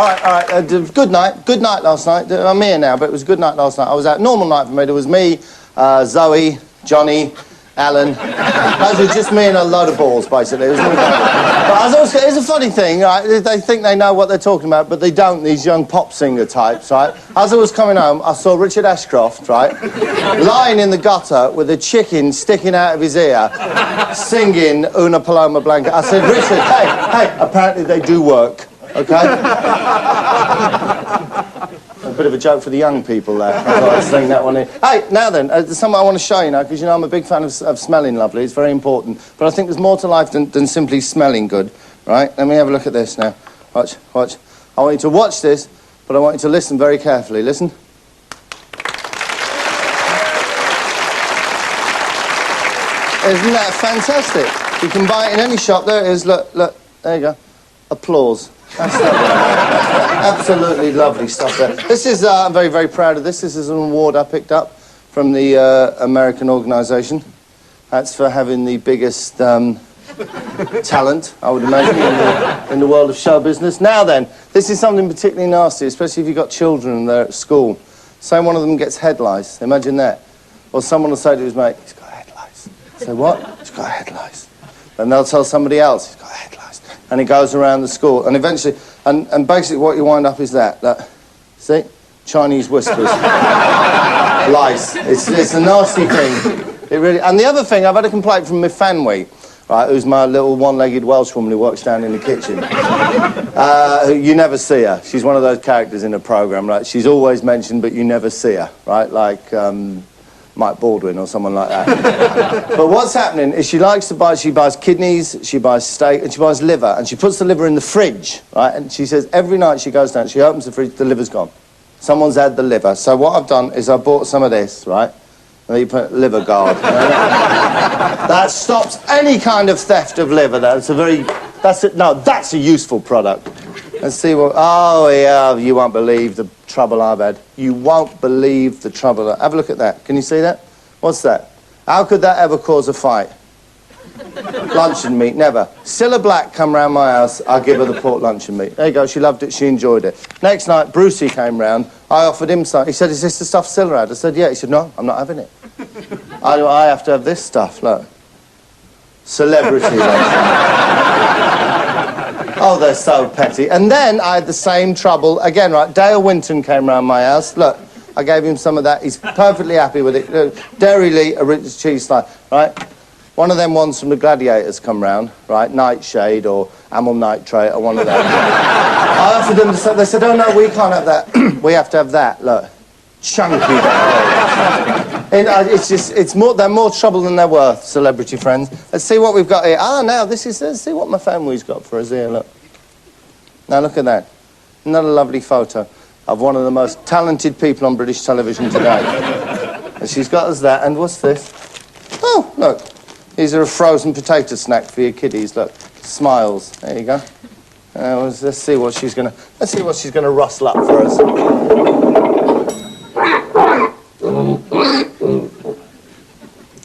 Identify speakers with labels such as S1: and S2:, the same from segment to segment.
S1: all right. Good night. Good night last night. I'm here now, but it was a good night last night. I was out. Normal night for me. There was me, Zoe, Johnny, Alan. Those were just me and a load of balls, basically. It was but it's a funny thing, right? They think they know what they're talking about, but they don't, these young pop singer types, right? As I was coming home, I saw Richard Ashcroft, right, lying in the gutter with a chicken sticking out of his ear, singing Una Paloma Blanca. I said, Richard, hey, apparently they do work, okay? A bit of a joke for the young people there. I thought I'd sling that one in. Hey, now then, there's something I want to show you now, because, you know, I'm a big fan of smelling lovely. It's very important. But I think there's more to life than simply smelling good, right? Let me have a look at this now. Watch. I want you to watch this, but I want you to listen very carefully. Listen. Isn't that fantastic? You can buy it in any shop. There it is. Look. There you go. Applause. That's absolutely lovely stuff there. This is, I'm very, very proud of this. This is an award I picked up from the American organisation. That's for having the biggest talent, I would imagine, in the world of show business. Now then, this is something particularly nasty, especially if you've got children and they're at school. Say one of them gets head lice. Imagine that. Or someone will say to his mate, he's got head lice. Say, what? He's got head lice. And they'll tell somebody else, he's got head lice. And it goes around the school, and eventually, and basically what you wind up is that, see? Chinese whispers. Lice. It's a nasty thing. It really, and the other thing, I've had a complaint from my Fanwy, right, who's my little one-legged Welsh woman who works down in the kitchen. You never see her. She's one of those characters in a programme, right? She's always mentioned, but you never see her, right? Like, Mike Baldwin or someone like that. But what's happening is she buys kidneys, she buys steak, and she buys liver, and she puts the liver in the fridge, right? And she says every night she goes down, she opens the fridge, the liver's gone. Someone's had the liver. So what I've done is I bought some of this, right? And then you put liver guard. That stops any kind of theft of liver. That's a useful product. Let's see what... Oh, yeah, you won't believe the trouble I've had. You won't believe the trouble... Have a look at that. Can you see that? What's that? How could that ever cause a fight? Luncheon meat, never. Cilla Black come round my house, I give her the pork luncheon meat. There you go, she loved it, she enjoyed it. Next night, Brucey came round, I offered him some. He said, is this the stuff Cilla had? I said, yeah. He said, no, I'm not having it. I have to have this stuff, look. Celebrity. Oh, they're so petty. And then I had the same trouble again, right? Dale Winton came round my house. Look, I gave him some of that. He's perfectly happy with it. Dairy Lee, a rich cheese slice, right? One of them ones from the Gladiators come round, right? Nightshade or amyl nitrate or one of them. I offered them to... They said, oh, no, we can't have that. We have to have that, look. Chunky. They're more trouble than they're worth, celebrity friends. Let's see what we've got here. Let's see what my family's got for us here, look. Now, look at that. Another lovely photo of one of the most talented people on British television today. And she's got us that, and what's this? Oh, look. These are a frozen potato snack for your kiddies, look. Smiles. There you go. Let's see what she's gonna rustle up for us.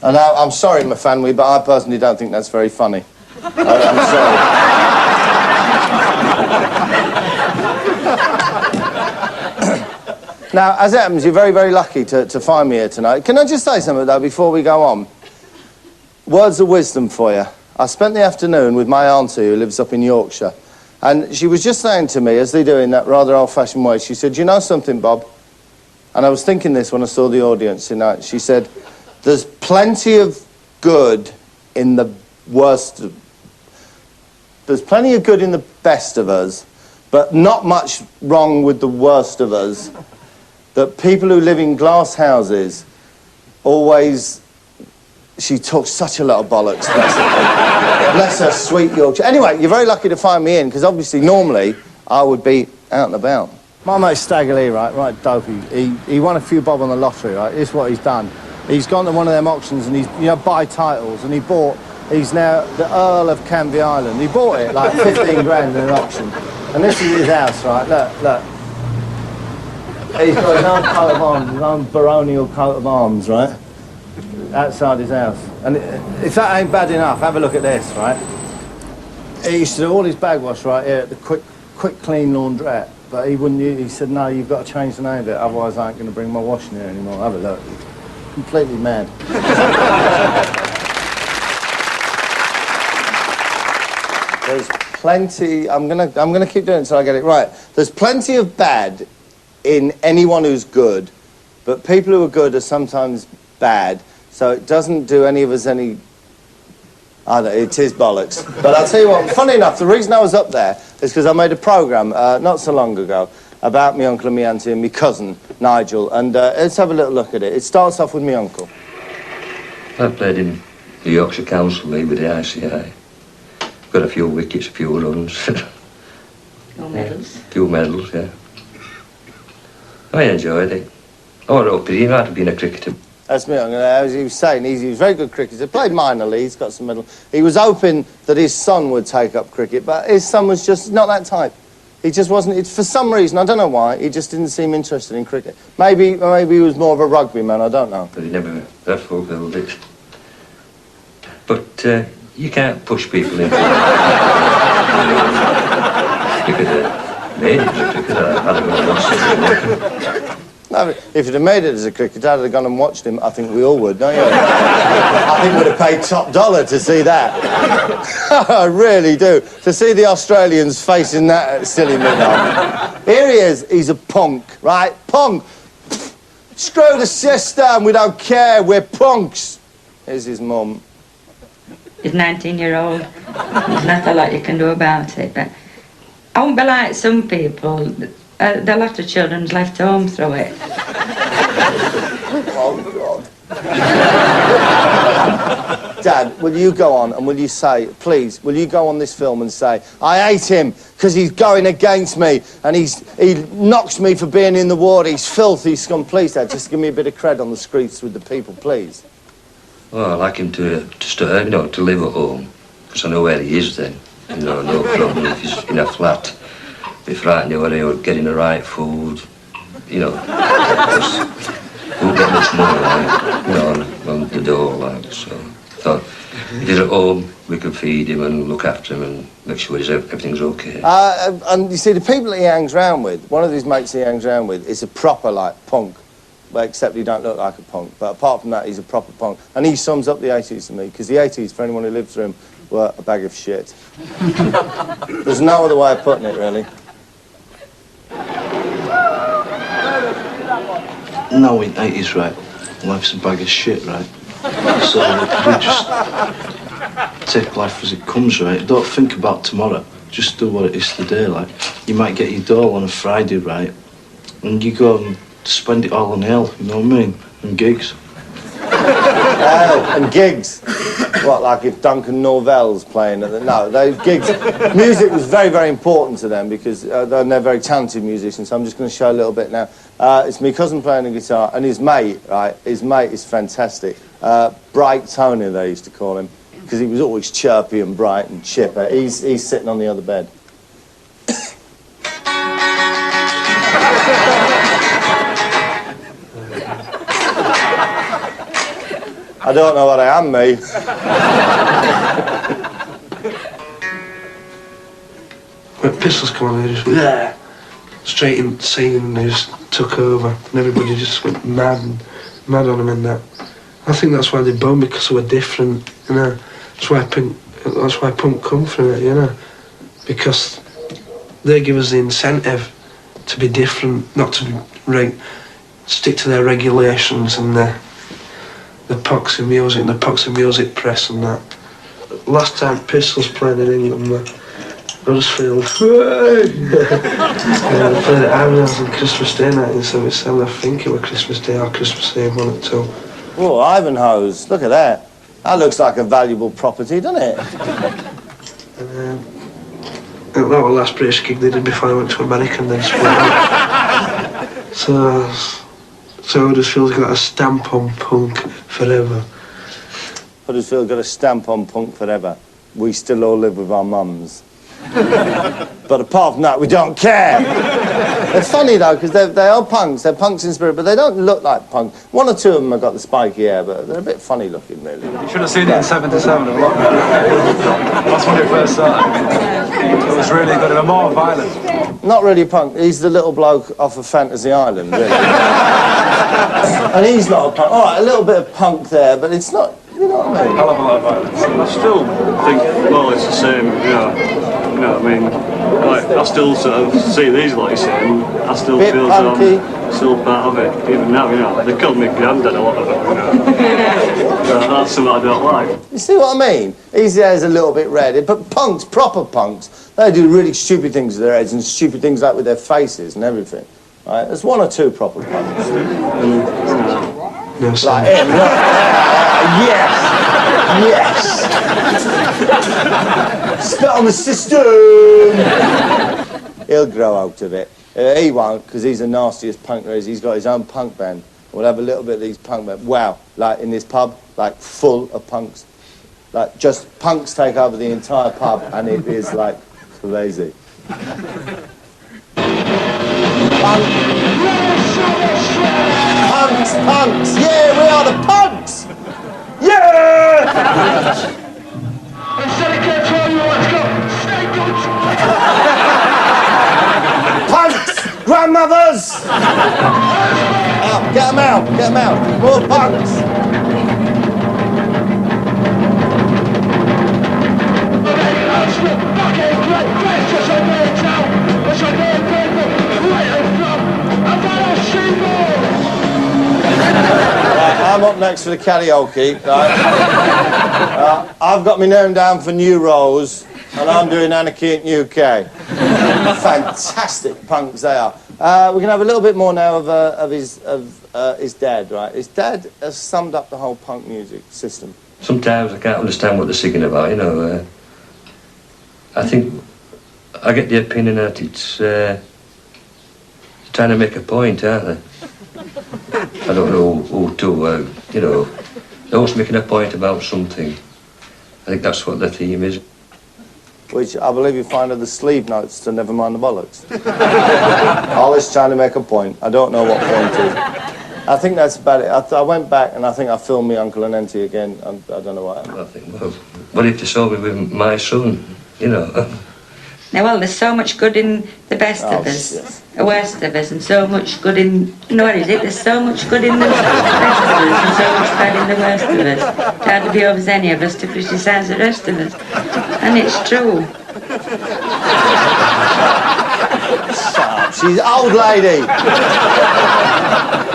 S1: And I'm sorry, my family, but I personally don't think that's very funny. I'm sorry. Now, as it happens, you're very, very lucky to find me here tonight. Can I just say something, though, before we go on? Words of wisdom for you. I spent the afternoon with my auntie, who lives up in Yorkshire, and she was just saying to me, as they do in that rather old-fashioned way, she said, you know something, Bob? And I was thinking this when I saw the audience tonight. She said, there's plenty of good in the worst... There's plenty of good in the best of us, but not much wrong with the worst of us. That people who live in glass houses always... She talks such a lot of bollocks, bless her sweet Yorkshire. Anyway, you're very lucky to find me in, because obviously, normally, I would be out and about. My mate Stagger Lee, right dopey. He won a few bob on the lottery, right? Here's what he's done. He's gone to one of them auctions and he's, buy titles, and he's now the Earl of Canvey Island. He bought it, like 15 grand in an auction. And this is his house, right? Look. He's got his own coat of arms, his own baronial coat of arms, right? Outside his house. And if that ain't bad enough, have a look at this, right? He used to do all his bag wash right here at the quick clean laundrette. but he wouldn't. He said, no, you've got to change the name of it, otherwise I ain't going to bring my washing here anymore. Have a look. Completely mad. There's plenty. I'm gonna keep doing it until I get it right. There's plenty of bad in anyone who's good, but people who are good are sometimes bad. So it doesn't do any of us any. I know, it is bollocks. But I'll tell you what. Funny enough, the reason I was up there is because I made a programme not so long ago about me uncle and me auntie and me cousin Nigel, and let's have a little look at it. It starts off with me uncle.
S2: I played in the Yorkshire Council League with the ICI. Got a few wickets, a few runs.
S3: Few medals.
S2: Few medals, yeah. I enjoyed it. I went up, he might have been a cricketer.
S1: That's me. As he was saying, he was a very good cricketer. Played minor leagues, got some medals. He was hoping that his son would take up cricket, but his son was just not that type. He just wasn't. For some reason, I don't know why, he just didn't seem interested in cricket. Maybe he was more of a rugby man. I don't know.
S2: But he never fulfilled it. But you can't push people into cricketer. Made it as a cricketer. I'd have gone and watched it.
S1: No, if you'd have made it as a cricketer, I'd have gone and watched him. I think we all would, don't you? I think we'd have paid top dollar to see that. I really do. To see the Australians facing that silly midnight. Here he is. He's a punk, right? Punk. Screw the system. We don't care. We're punks. Here's his mum.
S3: He's 19-year-old. There's not a lot you can do about it, but I won't be like some people. There are a lot of children's left home through it.
S1: Oh, God. Dad, will you go on and will you say, please, will you go on this film and say, I hate him because he's going against me and he knocks me for being in the ward, he's filthy scum. Please, Dad, just give me a bit of cred on the streets with the people, please.
S2: Well, I like him to stay, to live at home, because I know where he is then. No problem if he's in a flat. If right now he would getting the right food, because we'll get much more, on the door, so. Thought, if he's at home, we can feed him and look after him and make sure everything's okay.
S1: And you see, the people that he hangs around with, one of his mates he hangs around with is a proper, punk. Well, except he don't look like a punk. But apart from that, he's a proper punk. And he sums up the 80s to me, because the 80s, for anyone who lived through them, were a bag of shit. There's no other way of putting it, really.
S4: No, in 80s, right, life's a bag of shit, right? So we just take life as it comes, right? Don't think about tomorrow. Just do what it is today, You might get your dole on a Friday, right? And you go and spend it all on hell, you know what I mean? And gigs.
S1: And gigs. What, like if Duncan Norvell's playing at the... No, those gigs... Music was very, very important to them because they're very talented musicians, so I'm just going to show a little bit now. It's my cousin playing the guitar, and his mate, right? His mate is fantastic. Bright Tony, they used to call him, because he was always chirpy and bright and chipper. He's sitting on the other bed. I don't know what I am, me.
S5: When Pistols come on, they just went, yeah, straight in scene and they just took over and everybody just went mad on them and that. I think that's why they bummed, because they were different, That's why punk come from it, because they give us the incentive to be different, not to stick to their regulations and the poxy music and the poxy music press and that. Last time Pistols played in England, Huddersfield. They played at Ivanhoe's on Christmas Day 1977. I think it was Christmas Day or Christmas Eve, one or two.
S1: Oh, Ivanhoe's, look at that. That looks like a valuable property, doesn't it?
S5: And that was the last British gig they did before I went to America and then split up. So Huddersfield's got a stamp on punk forever.
S1: Huddersfield got a stamp on punk forever. We still all live with our mums. But apart from that, we don't care. They're funny, though, because they are punks. They're punks in spirit, but they don't look like punk. One or two of them have got the spiky hair, but they're a bit funny looking, really.
S6: You should have seen it in 77 a lot. That's when it first started. It was really good and more violent.
S1: Not really a punk. He's the little bloke off of Fantasy Island, really. And he's not a punk. All right, a little bit of punk there, but it's not, you know what I mean?
S6: Hell of a lot of violence.
S7: I still think, well, it's the same, you know what I mean? Like, I still sort of see these, like you say, and I still
S1: Bit
S7: feel
S1: punky.
S7: I'm still part of it, even now, you know. They call me granddad, a lot of them, you know. So that's something I don't like.
S1: You see what I mean? Easy Air's a little bit red, but punks, proper punks, they do really stupid things with their heads and stupid things like with their faces and everything. Right? There's one or two proper punks.
S5: No,
S1: Like
S5: sorry.
S1: him, look. Yes! Spit on the system! He'll grow out of it. He won't, because he's the nastiest punk there is. He's got his own punk band. We'll have a little bit of these punk bands. Wow, like in this pub, like full of punks. Like, just punks take over the entire pub, and it is, like, crazy. Punks, punks! Yeah, we are the punks! Yeah! Punks! Grandmothers! Out, get them out, get them out. More punks! I'm up next for the karaoke, right? I've got my name down for New Rose, and I'm doing Anarchy in UK. Fantastic punks they are. We can have a little bit more now of his dad, right? His dad has summed up the whole punk music system.
S2: Sometimes I can't understand what they're singing about, you know. I think I get the opinion that it's trying to make a point, aren't they? I don't know who to, you know, they're always making a point about something. I think that's what the theme is.
S1: Which I believe you find are the sleeve notes to Never Mind the Bollocks. Always trying to make a point. I don't know what point is. I think that's about it. I went back and I think I filmed me Uncle and Auntie again. I don't know what happened.
S2: I think, well, what if they saw me with my son, you know?
S3: Now, well, there's so much good in the best of us,
S1: yes.
S3: the worst of us, and so much good in... No, what is it? There's so much good in the best of us and so much bad in the worst of us. It hardly behoves any of us to criticise the rest of us. And it's true.
S1: Shut up. She's an old lady.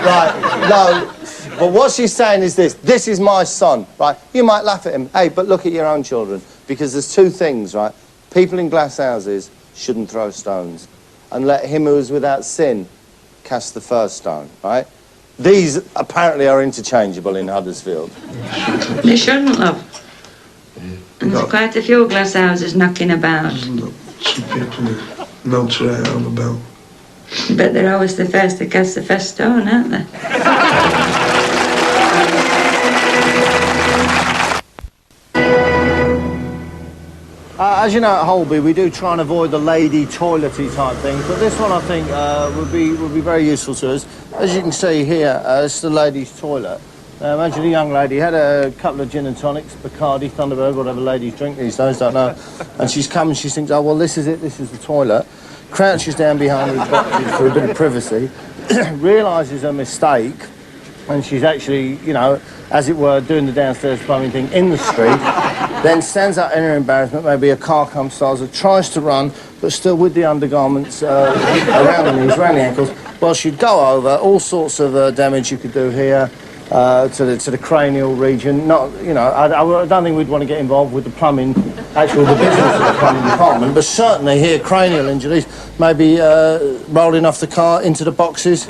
S1: Right, no. But what she's saying is this. This is my son, right? You might laugh at him. Hey, but look at your own children. Because there's two things, right? People in glass houses shouldn't throw stones. And let him who is without sin cast the first stone, right? These apparently are interchangeable in Huddersfield.
S3: They shouldn't, love. And there's quite a few glass houses knocking about.
S5: Some people who melt right out about.
S3: But they're always the first to cast the first stone, aren't they?
S1: As you know, at Holby, we do try and avoid the lady toilety type things, but this one I think would be very useful to us. As you can see here, it's the ladies' toilet. Imagine a young lady had a couple of gin and tonics, Bacardi, Thunderbird, whatever ladies drink these days, don't know. And she's come and she thinks, oh well, this is it, this is the toilet. Crouches down behind these boxes for a bit of privacy, realises her mistake, and she's actually, you know, as it were, doing the downstairs plumbing thing in the street, then stands up in her embarrassment, maybe a car comes, starts her, tries to run, but still with the undergarments around the knees, around the ankles. Well, she'd go over, all sorts of damage you could do here, to the cranial region. Not, you know, I don't think we'd want to get involved with the plumbing, the business of the plumbing department, but certainly here, cranial injuries, maybe rolling off the car into the boxes.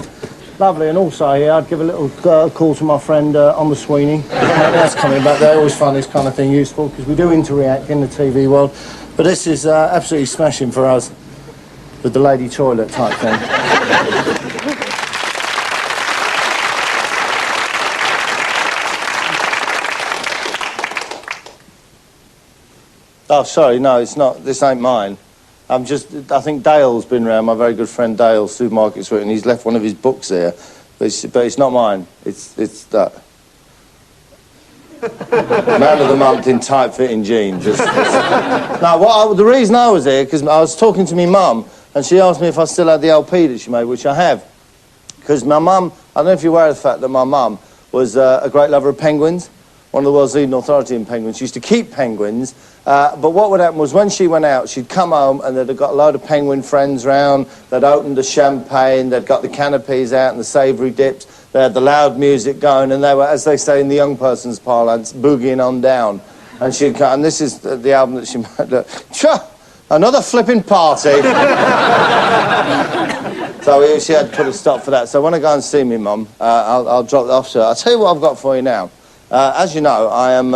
S1: Lovely, and also here, I'd give a little call to my friend on the Sweeney. That's coming back there. I always find this kind of thing useful because we do interact in the TV world. But this is absolutely smashing for us with the lady toilet type thing. Oh, sorry, no, it's not. This ain't mine. I think Dale's been round, my very good friend Dale, Supermarket Sweet, and he's left one of his books here. But it's not mine. It's that. Man of the month in tight-fitting jeans. The reason I was here, because I was talking to my mum, and she asked me if I still had the LP that she made, which I have. Because my mum, I don't know if you're aware of the fact that my mum was a great lover of penguins, one of the world's leading authority in penguins. She used to keep penguins, but what would happen was when she went out, she'd come home and they'd have got a load of penguin friends round, they'd opened the champagne, they'd got the canopies out and the savoury dips, they had the loud music going, and they were, as they say in the young person's parlance, boogieing on down. And she'd come, and this is the album that she made. Look, another flipping party. So she had to put a stop for that. So when I go and see me mum, I'll drop it off to her. I'll tell you what I've got for you now. As you know, I am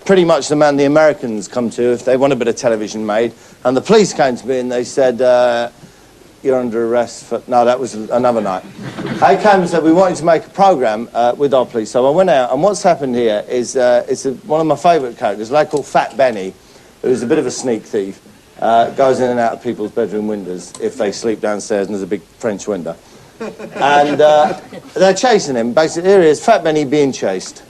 S1: pretty much the man the Americans come to if they want a bit of television made. And the police came to me and they said, you're under arrest for... No, that was another night. They came and said, we want you to make a programme with our police. So I went out, and what's happened here is one of my favourite characters, a lad called Fat Benny, who's a bit of a sneak thief, goes in and out of people's bedroom windows if they sleep downstairs and there's a big French window. And they're chasing him. Basically, here he is, Fat Benny being chased.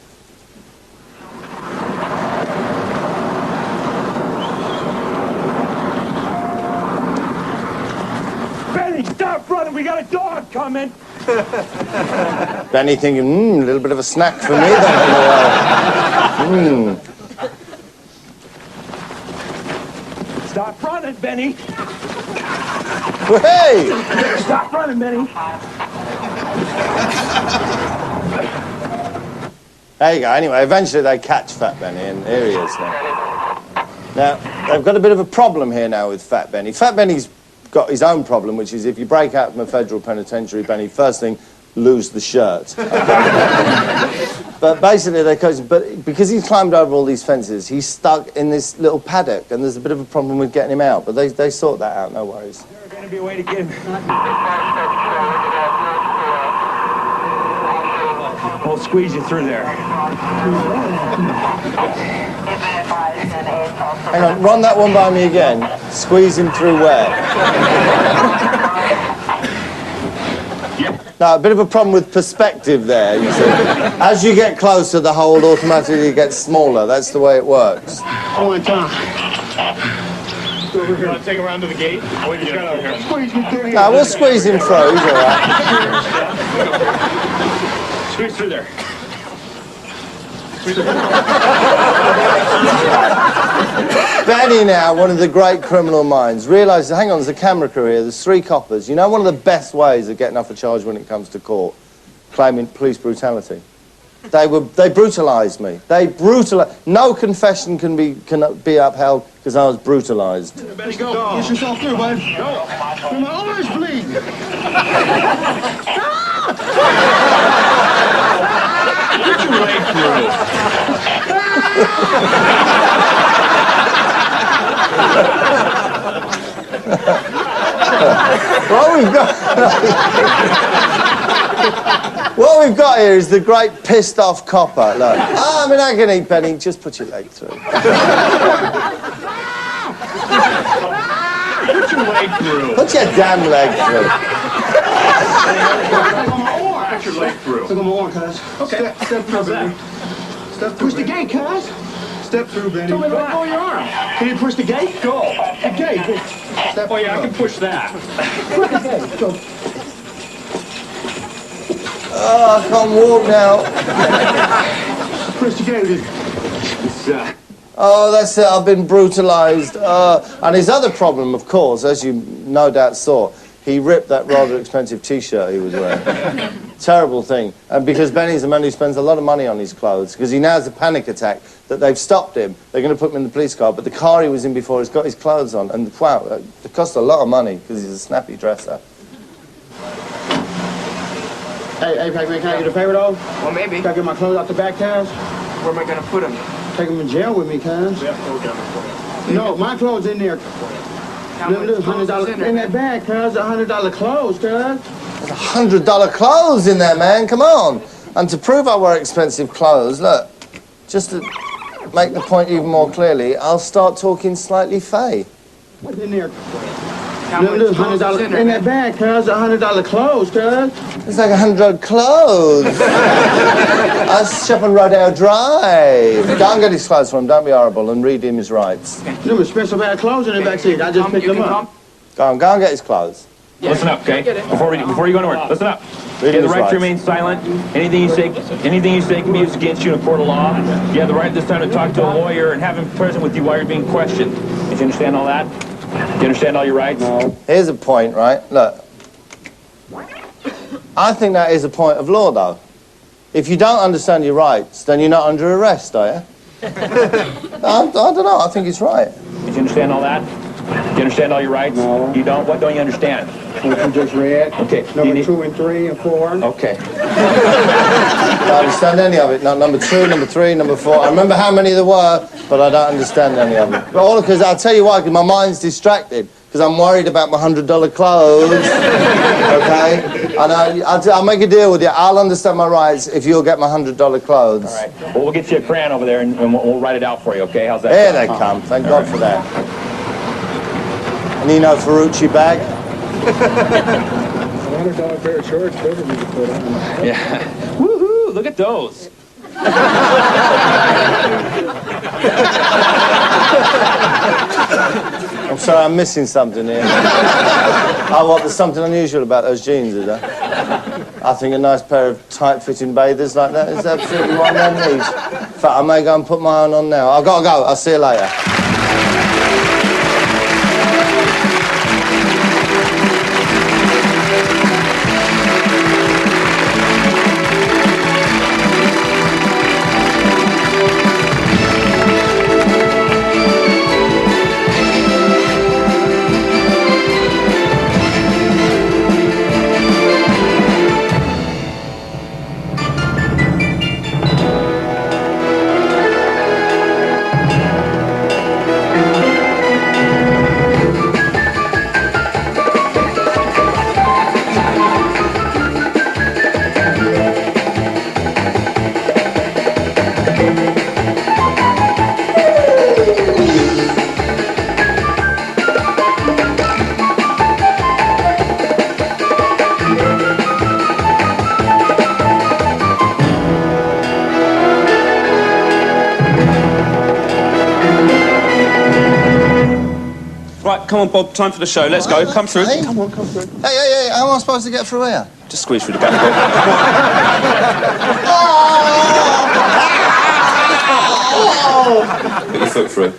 S8: Stop running, we got a dog coming.
S1: Benny thinking, a little bit of a snack for me then.
S8: Stop running, Benny.
S1: Hey!
S8: Stop running, Benny.
S1: There you go. Anyway, eventually they catch Fat Benny, and here he is now. Now, they've got a bit of a problem here now with Fat Benny. Fat Benny's got his own problem, which is if you break out from a federal penitentiary, Benny, first thing, lose the shirt. But basically, but because he's climbed over all these fences, he's stuck in this little paddock, and there's a bit of a problem with getting him out. But they sort that out, no worries.
S8: There's going to be a way to get him. We'll squeeze you through there.
S1: Hang on, run that one by me again. Squeeze him through where? Now, a bit of a problem with perspective there, you see. As you get closer, the hole automatically gets smaller. That's the way it works.
S8: One time. Over here. Want to take him around to the gate? Over here. Squeeze me through here.
S1: No, we'll squeeze him through. He's all right.
S8: Squeeze through there.
S1: Benny now, one of the great criminal minds, realised, hang on, there's a camera crew here, there's 3 coppers. You know one of the best ways of getting off a charge when it comes to court? Claiming police brutality. They brutalised me. No confession can be upheld because I was brutalised.
S8: Benny, go. Get yourself through, bud. Go. My arms bleed. Get your leg through.
S1: What we've got here is the great pissed off copper. Look, I'm in agony, Benny. Just put your leg through.
S8: Put your leg through.
S1: Put your damn leg through.
S8: Put your leg through.
S9: Look at my arm, cuz.
S8: Okay.
S9: Step through, Benny. Step through.
S8: Push the gate, cuz.
S9: Step through, Benny.
S8: Tell me to let go of your arm. Can you push the gate? Go. The gate.
S9: Step
S8: Oh, yeah, I
S9: through.
S8: can push that.
S9: Push the gate. Go.
S1: Oh, I can't walk now.
S9: Push the gate.
S1: Oh, that's it. I've been brutalised. And his other problem, of course, as you no doubt saw, he ripped that rather expensive T-shirt he was wearing. Terrible thing. And because Benny's a man who spends a lot of money on his clothes, because he now has a panic attack that they've stopped him. They're going to put him in the police car, but the car he was in before has got his clothes on. And wow, it cost a lot of money because he's a snappy dresser.
S9: Hey, Pac-Man, can I get a favor, though?
S8: Well, maybe.
S9: Can I get my clothes out the back, cuz?
S8: Where am I going to put him?
S9: Take them in jail with me, cuz.
S8: Yeah, go down for you.
S9: No, my clothes in there. Little $100 in that bag, cuz. $100 clothes, cuz.
S1: There's $100 clothes in there, man. Come on. And to prove I wear expensive clothes, look, just to make the point even more clearly, I'll start talking slightly fey.
S9: What's in there? Little $100 in that bag, cuz. $100 clothes, cuz.
S1: It's like 100 clothes. I shop on Rodeo Drive. Don't get his clothes from him. Don't be horrible and read him his rights.
S9: Them expensive ass clothes in the back seat. I just picked them up.
S1: Go and get his clothes.
S10: Listen up, okay? Before you go anywhere, listen up. You have the right to remain silent. Anything you say can be used against you in a court of law. You have the right this time to talk to a lawyer and have him present with you while you're being questioned. Did you understand all that? Do you understand all your rights? No.
S1: Here's a point, right? Look. I think that is a point of law, though. If you don't understand your rights, then you're not under arrest, are you? I don't know. I think it's right.
S10: Did you understand all that? Do you understand all your rights? No. You don't? What don't you understand?
S9: What you just read.
S10: Okay.
S9: Number 2 and 3 and 4.
S10: Okay.
S1: I don't understand any of it. Not number 2, number 3, number 4. I remember how many there were, but I don't understand any of it. But all because I'll tell you why, because my mind's distracted. Because I'm worried about my $100 clothes. Okay? And I'll make a deal with you. I'll understand my rights if you'll get my $100 clothes.
S10: All right. Well, we'll get you a crayon over there and we'll write it out for you, okay? How's that?
S1: Here they come. Thank God for that. Nino Ferrucci bag.
S9: $100 pair of shorts, those would be to put on.
S10: Yeah. Woohoo! Look at those.
S1: I'm sorry, I'm missing something here. Oh, what, there's something unusual about those jeans, is there? I think a nice pair of tight-fitting bathers like that is absolutely what man needs. In fact, I may go and put my own on now. I've got to go. I'll see you later.
S6: Right, come on, Bob. Time for the show. Let's go. Come through.
S1: Hey.
S6: Come on, come through.
S1: Hey, how am I supposed to get through here?
S6: Just squeeze through the gap, Bob. Put your foot through.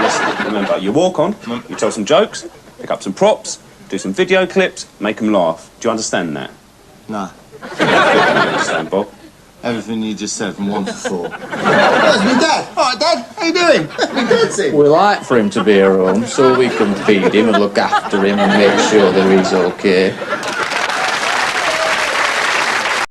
S6: Listen, remember, you walk on, you tell some jokes, pick up some props, do some video clips, make them laugh. Do you understand that?
S1: Nah.
S6: You understand, Bob?
S1: Everything you just said from 1 to 4. That's me, Dad. All right, Dad. How you doing? Me Dad's in.
S11: We like for him to be at home so we can feed him and look after him and make sure that he's okay.